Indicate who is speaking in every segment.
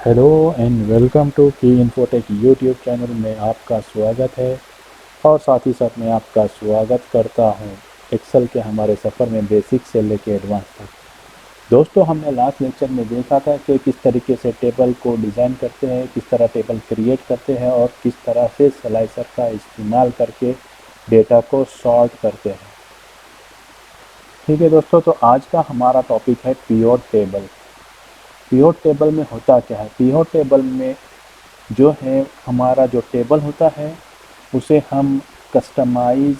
Speaker 1: Hello and welcome to की infotech YouTube channel में आपका स्वागत है। और साथ ही साथ मैं आपका स्वागत करता हूं एक्सेल के हमारे सफ़र में बेसिक से लेके एडवांस तक। दोस्तों, हमने लास्ट लेक्चर में देखा था कि किस तरीके से टेबल को डिज़ाइन करते हैं, किस तरह टेबल क्रिएट करते हैं और किस तरह से स्लाइसर का इस्तेमाल करके डेटा को सॉर्ट करते हैं। ठीक है दोस्तों, तो आज का हमारा टॉपिक है पिवोट टेबल। पिवोट टेबल में होता क्या है? पिवोट टेबल में जो है हमारा जो टेबल होता है उसे हम कस्टमाइज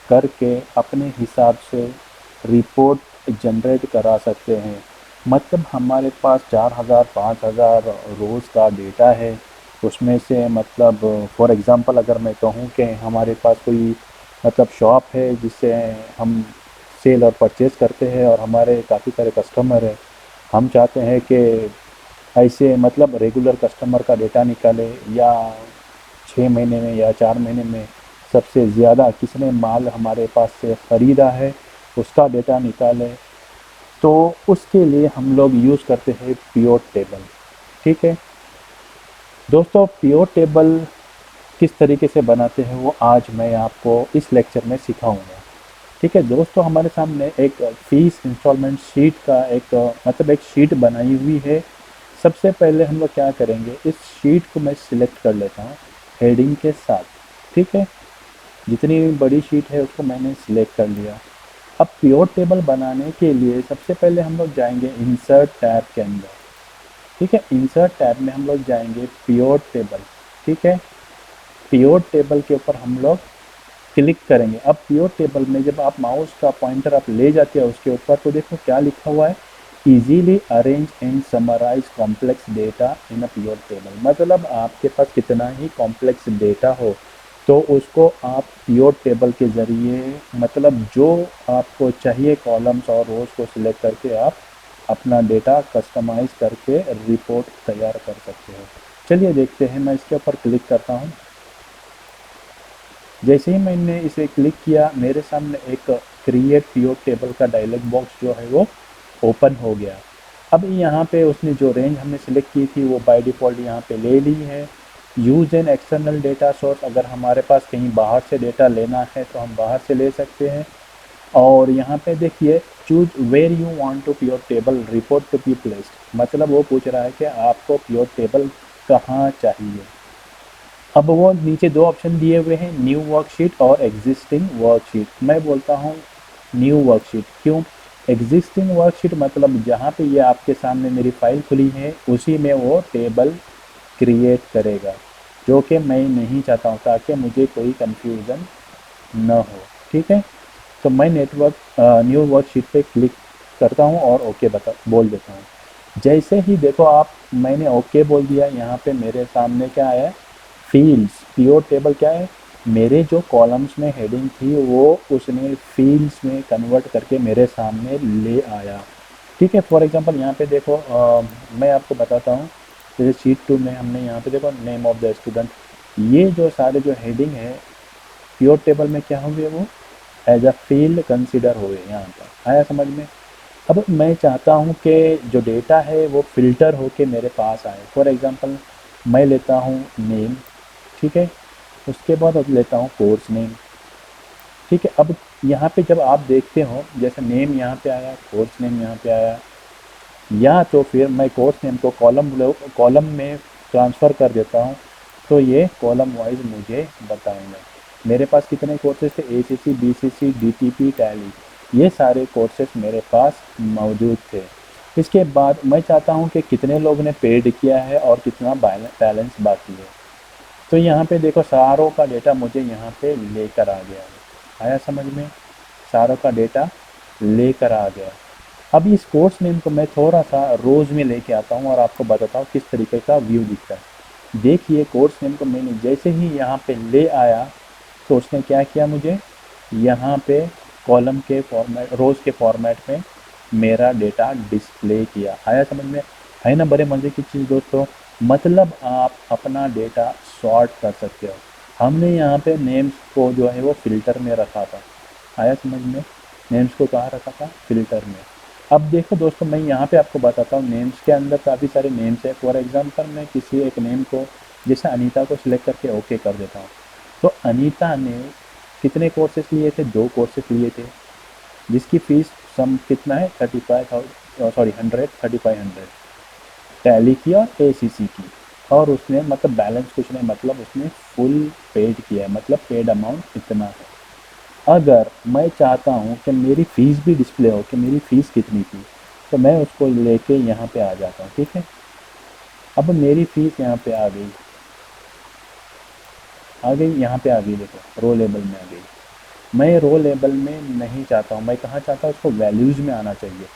Speaker 1: करके अपने हिसाब से रिपोर्ट जनरेट करा सकते हैं। मतलब हमारे पास 4000 5000 रोज़ का डेटा है। उसमें से मतलब फॉर एग्ज़ाम्पल अगर मैं कहूँ कि हमारे पास कोई मतलब शॉप है जिससे हम सेल और परचेज़ करते हैं और हमारे काफ़ी सारे कस्टमर हैं। हम चाहते हैं कि ऐसे मतलब रेगुलर कस्टमर का डेटा निकाले, या 6 महीने में या 4 महीने में सबसे ज़्यादा किसने माल हमारे पास से ख़रीदा है उसका डेटा निकाले। तो उसके लिए हम लोग यूज़ करते हैं पिवोट टेबल। ठीक है दोस्तों, पिवोट टेबल किस तरीके से बनाते हैं वो आज मैं आपको इस लेक्चर में सिखाऊंगा। ठीक है दोस्तों, हमारे सामने एक फीस इंस्टॉलमेंट शीट का एक मतलब एक शीट बनाई हुई है। सबसे पहले हम लोग क्या करेंगे, इस शीट को मैं सिलेक्ट कर लेता हूँ हेडिंग के साथ। ठीक है, जितनी बड़ी शीट है उसको मैंने सिलेक्ट कर लिया। अब पिवोट टेबल बनाने के लिए सबसे पहले हम लोग जाएंगे इंसर्ट टैब के अंदर। ठीक है, इंसर्ट टैब में हम लोग जाएंगे पिवोट टेबल। ठीक है, पिवोट टेबल के ऊपर हम लोग क्लिक करेंगे। अब पिवोट टेबल में जब आप माउस का पॉइंटर आप ले जाते हो उसके ऊपर, तो देखो क्या लिखा हुआ है, easily arrange and summarise complex data in a pivot table. मतलब आपके पास कितना ही कॉम्प्लेक्स डेटा हो तो उसको आप पिवोट टेबल के ज़रिए मतलब जो आपको चाहिए कॉलम्स और रोज को सिलेक्ट करके आप अपना डेटा कस्टमाइज करके रिपोर्ट तैयार कर सकते हो। चलिए देखते हैं, मैं इसके ऊपर क्लिक करता हूँ। जैसे ही मैंने इसे क्लिक किया मेरे सामने एक क्रिएट पिवोट टेबल का डायलॉग बॉक्स जो है वो ओपन हो गया। अब यहाँ पे उसने जो रेंज हमने सेलेक्ट की थी वो बाय डिफ़ॉल्ट यहाँ पे ले ली है। Use an external data source, अगर हमारे पास कहीं बाहर से डेटा लेना है तो हम बाहर से ले सकते हैं। और यहाँ पे देखिए, choose where you want to pivot table report to be placed. मतलब वो पूछ रहा है कि आपको पिवोट टेबल कहाँ चाहिए। अब वो नीचे दो ऑप्शन दिए हुए हैं, न्यू वर्कशीट और एग्जिस्टिंग वर्कशीट। मैं बोलता हूँ न्यू वर्कशीट। क्यों? एग्जिस्टिंग वर्कशीट मतलब जहाँ पे ये आपके सामने मेरी फाइल खुली है उसी में वो टेबल क्रिएट करेगा, जो कि मैं नहीं चाहता हूँ ताकि मुझे कोई कंफ्यूजन न हो। ठीक है, तो मैं नेटवर्क न्यू वर्कशीट पे क्लिक करता हूँ और ओके बता बोल देता हूँ। जैसे ही देखो आप, मैंने ओके बोल दिया, यहाँ पे मेरे सामने क्या आया, फील्ड्स। पिवोट टेबल क्या है, मेरे जो कॉलम्स में हेडिंग थी वो उसने फील्ड्स में कन्वर्ट करके मेरे सामने ले आया। ठीक है, फॉर एग्जांपल यहाँ पे देखो, मैं आपको बताता हूँ। जैसे शीट 2 में हमने यहाँ पे देखो नेम ऑफ द स्टूडेंट, ये जो सारे जो हेडिंग है पिवोट टेबल में क्या होंगे, वो एज अ फील्ड कंसिडर हुए। यहाँ पर आया समझ में? अब मैं चाहता हूँ कि जो डेटा है वो फ़िल्टर होके मेरे पास आए। फॉर एग्ज़ाम्पल मैं लेता हूँ नेम। ठीक है, उसके बाद अब लेता हूँ कोर्स नेम। ठीक है, अब यहाँ पे जब आप देखते हो जैसे नेम यहाँ पे आया, कोर्स नेम यहाँ पे आया, या तो फिर मैं कोर्स नेम को कॉलम में ट्रांसफ़र कर देता हूँ तो ये कॉलम वाइज मुझे बताएंगे मेरे पास कितने कोर्सेज थे। ACC, BCC, DTP, टैली, ये सारे कोर्सेज मेरे पास मौजूद थे। इसके बाद मैं चाहता हूँ कि कितने लोग ने पेड किया है और कितना बैलेंस बाकी है। तो यहाँ पे देखो सारों का डेटा मुझे यहाँ पे लेकर आ गया है। आया समझ में? सारों का डेटा लेकर आ गया। अब इस कोर्स नेम को मैं थोड़ा सा रोज़ में लेके आता हूँ और आपको बताता हूँ किस तरीके का व्यू दिखता है। देखिए, कोर्स नेम को मैंने जैसे ही यहाँ पे ले आया तो उसने क्या किया, मुझे यहाँ पे कॉलम के फॉर्मेट, रोज़ के फॉर्मेट में मेरा डेटा डिस्प्ले किया। आया समझ में? है ना बड़े मज़े की चीज़ दोस्तों। मतलब आप अपना डेटा सॉर्ट कर सकते हो। हमने यहाँ पे नेम्स को जो है वो फ़िल्टर में रखा था। आया समझ में? नेम्स को कहाँ रखा था? फ़िल्टर में। अब देखो दोस्तों, मैं यहाँ पे आपको बताता हूँ, नेम्स के अंदर काफ़ी सारे नेम्स है। फॉर एग्जांपल मैं किसी एक नेम को, जैसे अनीता को सिलेक्ट करके ओके कर देता हूँ। तो अनीता ने कितने कोर्सेज लिए थे? 2 कोर्सेज लिए थे, जिसकी फीस सम कितना है? 35,000, सॉरी 100, 3500 टैली की और एसीसी की। और उसने मतलब बैलेंस कुछ नहीं, मतलब उसने फुल पेड किया है, मतलब पेड अमाउंट इतना है। अगर मैं चाहता हूँ कि मेरी फ़ीस भी डिस्प्ले हो कि मेरी फ़ीस कितनी थी, तो मैं उसको लेके यहाँ पे आ जाता हूँ, ठीक है। अब मेरी फ़ीस यहाँ पे आ गई, यहाँ पे आ गई, देखो रो लेबल में आ गई। मैं रो लेबल में नहीं चाहता हूँ, मैं कहाँ चाहता हूँ, उसको वैल्यूज़ में आना चाहिए।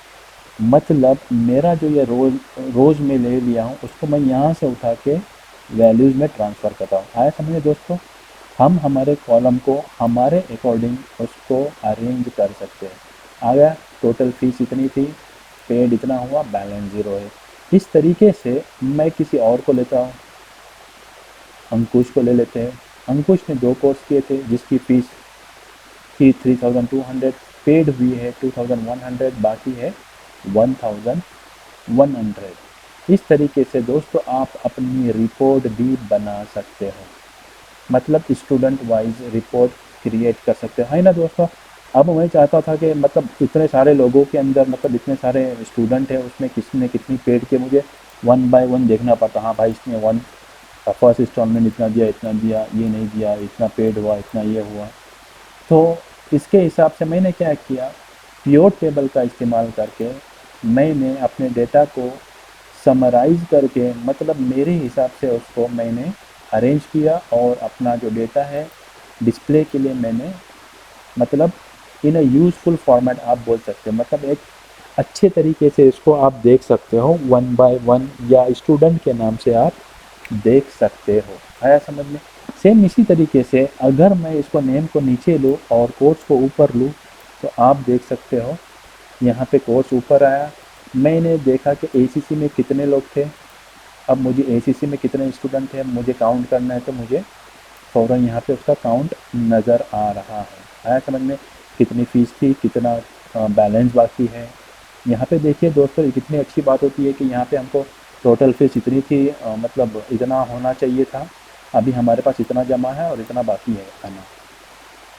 Speaker 1: मतलब मेरा जो ये रोज़ में ले लिया हूँ, उसको मैं यहाँ से उठा के वैल्यूज़ में ट्रांसफ़र करता हूँ। आया समझ में दोस्तों? हम हमारे कॉलम को हमारे अकॉर्डिंग उसको अरेंज कर सकते हैं। आ गया, टोटल फीस इतनी थी, पेड इतना हुआ, बैलेंस ज़ीरो है। इस तरीके से मैं किसी और को लेता हूँ, अंकुश को ले लेते हैं। अंकुश ने 2 कोर्स किए थे, जिसकी फ़ीस थी 3200, पेड हुई है 2100, बाकी है 1100। इस तरीके से दोस्तों आप अपनी रिपोर्ट भी बना सकते हो, मतलब स्टूडेंट वाइज रिपोर्ट क्रिएट कर सकते हैं, है ना दोस्तों। अब मैं चाहता था कि मतलब इतने सारे लोगों के अंदर, मतलब इतने सारे स्टूडेंट हैं, उसमें किसने कितनी पेड किए, मुझे वन बाय वन देखना पड़ता। हाँ भाई, इसने फर्स्ट इंस्टॉलमेंट इतना दिया, इतना दिया, ये नहीं दिया, इतना पेड हुआ, इतना ये हुआ। तो इसके हिसाब से मैंने क्या किया, पिवोट टेबल का इस्तेमाल करके मैंने अपने डेटा को समराइज़ करके, मतलब मेरे हिसाब से उसको मैंने अरेंज किया, और अपना जो डेटा है डिस्प्ले के लिए मैंने, मतलब इन अ यूज़फुल फॉर्मेट आप बोल सकते हो, मतलब एक अच्छे तरीके से इसको आप देख सकते हो, वन बाय वन या स्टूडेंट के नाम से आप देख सकते हो। आया समझ में? सेम इसी तरीके से अगर मैं इसको नेम को नीचे लूँ और कोर्स को ऊपर लूँ, तो आप देख सकते हो यहाँ पे कोर्स ऊपर आया। मैंने देखा कि एसीसी में कितने लोग थे। अब मुझे एसीसी में कितने स्टूडेंट थे मुझे काउंट करना है, तो मुझे फ़ौरन यहाँ पे उसका काउंट नज़र आ रहा है। आया समझ में? कितनी फ़ीस थी, कितना बैलेंस बाकी है। यहाँ पे देखिए दोस्तों, ये कितनी अच्छी बात होती है कि यहाँ पे हमको टोटल फीस इतनी थी, मतलब इतना होना चाहिए था, अभी हमारे पास इतना जमा है और इतना बाकी है खाना।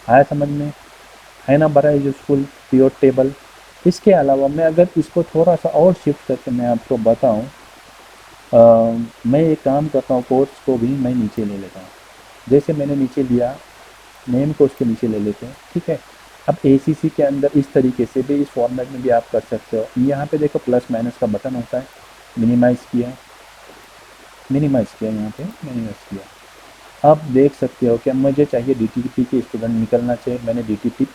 Speaker 1: आया समझ में? है ना बड़ा यूज़फुल पीओ टेबल। इसके अलावा मैं अगर इसको थोड़ा सा और शिफ्ट करके मैं आपको बताऊँ, मैं एक काम करता हूँ, कोर्स को भी मैं नीचे ले लेता हूँ। जैसे मैंने नीचे लिया, नेम को उसके नीचे ले लेते हैं, ठीक है। अब एसीसी के अंदर इस तरीके से भी, इस फॉर्मेट में भी आप कर सकते हो। यहाँ पे देखो प्लस माइनस का बटन होता है, मिनिमाइज़ किया, यहाँ पे मिनिमाइज़ किया। आप देख सकते हो कि अब मुझे चाहिए डीटीपी के स्टूडेंट निकलना चाहिए, मैंने डीटीपी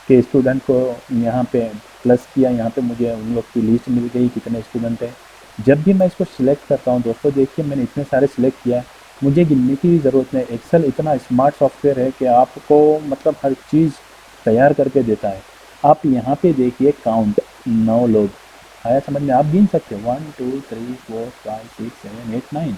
Speaker 1: के स्टूडेंट को यहाँ पे प्लस किया। यहाँ पे मुझे उन लोग की लिस्ट मिल गई कितने स्टूडेंट हैं। जब भी मैं इसको सिलेक्ट करता हूँ दोस्तों, देखिए मैंने इतने सारे सिलेक्ट किया है, मुझे गिनने की भी ज़रूरत नहीं। एक्सेल इतना स्मार्ट सॉफ्टवेयर है कि आपको मतलब हर चीज़ तैयार करके देता है। आप यहाँ पे देखिए काउंट, 9 लोग। आया समझ में? आप गिन सकते हो 1 2 3 4 5 6 7 8 9।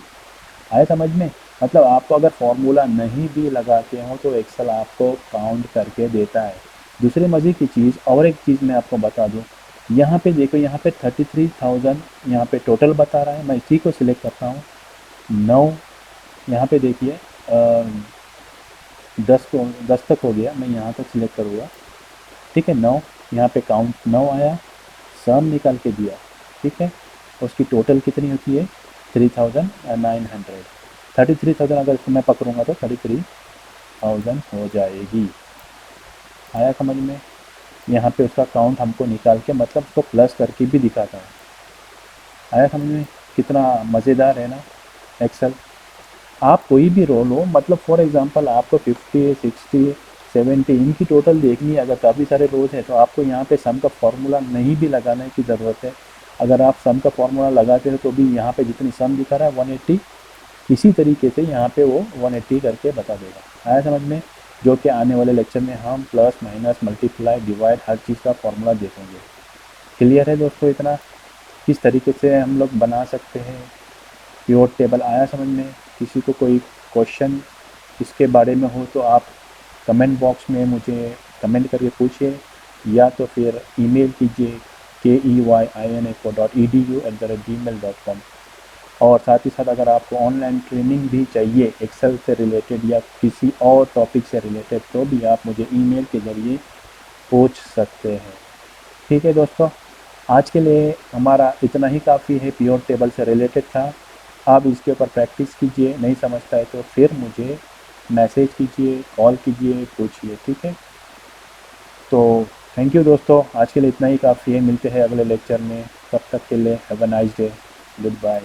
Speaker 1: आया समझ में? मतलब आपको अगर फॉर्मूला नहीं भी लगाते हो तो एक्सेल आपको काउंट करके देता है। दूसरी मज़े की चीज़, और एक चीज़ मैं आपको बता दूँ, यहाँ पे देखो, यहाँ पे 33,000 यहाँ पे टोटल बता रहा है। मैं इसी को सिलेक्ट करता हूँ, 9, यहाँ पे देखिए 10 तक हो गया, मैं यहाँ तक सिलेक्ट करूँगा, ठीक है। 9, यहाँ पे काउंट 9 आया, सम निकाल के दिया, ठीक है। उसकी टोटल कितनी होती है? 3,900। 33,000 अगर इसको मैं पकड़ूंगा तो 33,000 हो जाएगी। आया समझ में? यहाँ पे उसका काउंट हमको निकाल के, मतलब उसको प्लस करके भी दिखाता है। आया समझ में? कितना मज़ेदार है ना एक्सेल। आप कोई भी रोल हो, मतलब फॉर एग्जांपल आपको 50 60 70 इनकी टोटल देखनी है, अगर काफ़ी सारे रोज हैं, तो आपको यहाँ पे सम का फॉर्मूला नहीं भी लगाने की ज़रूरत है। अगर आप सम का फॉर्मूला लगाते हो तो भी यहाँ पे जितनी सम दिखा रहा है 180, इसी तरीके से यहाँ पे वो 180 करके बता देगा। आया समझ में? जो कि आने वाले लेक्चर में हम प्लस माइनस मल्टीप्लाई डिवाइड हर चीज़ का फॉर्मूला देखेंगे। क्लियर है दोस्तों इतना? किस तरीके से हम लोग बना सकते हैं पिवोट टेबल। आया समझ में? किसी को कोई क्वेश्चन इसके बारे में हो तो आप कमेंट बॉक्स में मुझे कमेंट करके पूछिए। या तो फिर ईमेल कीजिए keyinfo.edu@gmail.com। और साथ ही साथ अगर आपको ऑनलाइन ट्रेनिंग भी चाहिए एक्सेल से रिलेटेड या किसी और टॉपिक से रिलेटेड, तो भी आप मुझे ईमेल के ज़रिए पूछ सकते हैं। ठीक है दोस्तों, आज के लिए हमारा इतना ही काफ़ी है, प्योर टेबल से रिलेटेड था। आप इसके ऊपर प्रैक्टिस कीजिए, नहीं समझता है तो फिर मुझे मैसेज कीजिए, कॉल कीजिए, पूछिए। ठीक है, तो थैंक यू दोस्तों, आज के लिए इतना ही काफ़ी है। मिलते हैं अगले लेक्चर में, तब तक के लिए have a nice day, good bye.